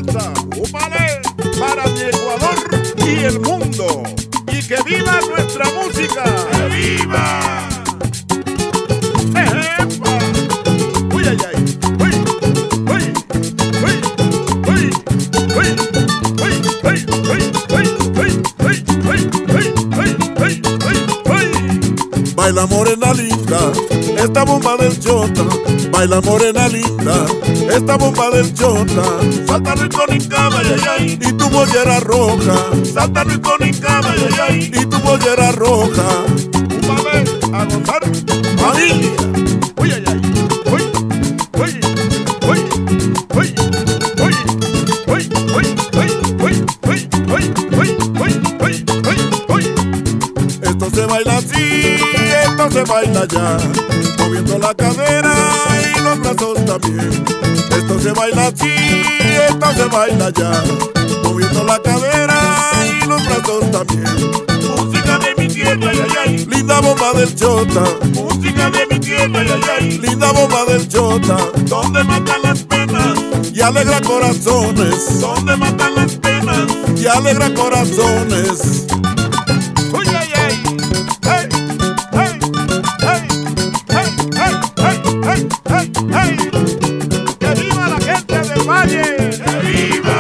salsa, ¡úpale! Para mi Ecuador y el mundo. ¡Y que viva nuestra música! ¡Que viva! ¡Ejepa! ¡Uy, ay, ay! ¡Uy! ¡Uy! ¡Uy! ¡Uy! ¡Uy! ¡Uy! ¡Uy! ¡Uy! ¡Uy! Baila morena linda, esta bomba del chota. Baila morena linda, esta bomba del chota. Salta rico ni cama, ay, ay, Y tu mollera roja, salta rico ni cama, ay, ay, y tu mollera roja. ¡Úpale! ¡A gozar! Familia, ¡Uy, ay, ay! ¡Uy! ¡Uy! ¡Uy! ¡Uy! ¡Uy! ¡Uy! ¡Uy! ¡Uy! ¡Uy! ¡Uy! ¡Uy! ¡Uy! ¡Uy! ¡Uy! ¡Uy! esto se baila así, esto se baila ya, moviendo la cadera y los brazos también. Esto se baila así, esto se baila ya, moviendo la cadera y los brazos también. música de mi tierra, ay, ay, Linda bomba del chota, música de mi tierra, ay, ay, linda bomba del chota, donde matan las penas, y alegra corazones, donde matan las penas, y alegra corazones. ¡Uy, ay, ay! ¡Hey! ¡Hey! ¡Hey! ¡Hey! ¡Hey! ¡Hey! ¡Hey! ¡Hey! ¡Que viva la gente del valle! ¡que viva!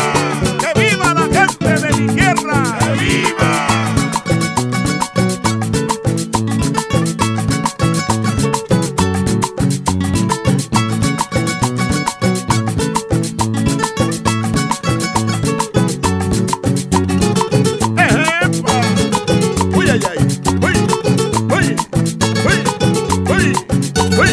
¡Que viva la gente de mi tierra! ¡Que viva! ¡Ejepa! ¡Uy, ay, ay! ¡Uy! ¡Uy! ¡Uy! ¡Uy! ¡Uy! ¡Uy! ¡Uy!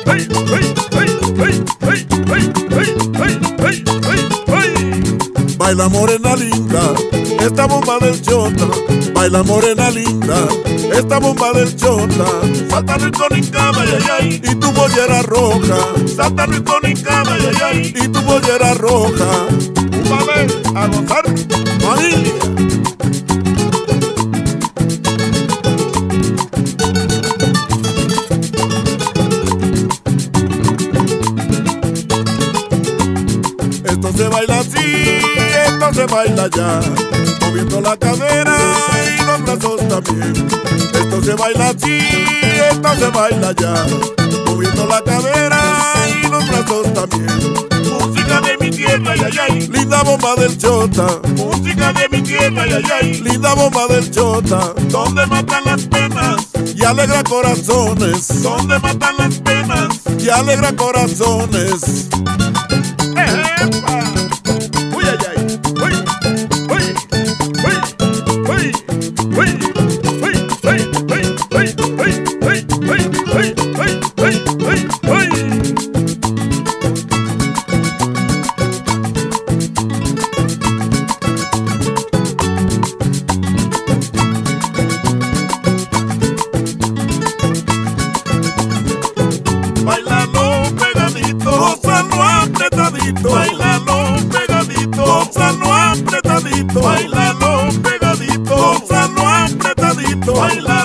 ¡Uy! ¡Uy! ¡Uy! ¡Uy! ¡Uy! ¡Uy! ¡Uy! ¡Uy! ¡Uy! Baila morena linda, esta bomba del chota. Baila morena linda, esta bomba del chota. Salta rico ni cama, ay, ay, Y tu mollera roja, salta rico ni cama, ay, ay, y tu mollera roja. ¡Úpale! ¡A gozar! Familia, esto se baila así, esto se baila ya, moviendo la cadera y los brazos también. Esto se baila así, esto se baila ya, moviendo la cadera y los brazos también. música de mi tierra, ay, ay, Linda bomba del chota, música de mi tierra, ay, ay, linda bomba del chota, donde matan las penas, y alegra corazones, donde matan las penas, y alegra corazones. ¡Ejepa! ¡Uy, ay, ay! ¡Uy! ¡Uy! ¡Uy! ¡Uy! ¡Uy! ¡Uy! ¡Uy! ¡Uy! ¡Uy! ¡Uy! ¡Uy! ¡Uy! ¡Uy! ¡Uy! ¡Uy! ¡Uy! bailalo pegadito, Gózalo apretadito, bailalo pegadito, gózalo apretadito, bailalo pegadito, gózalo apretadito, bailalo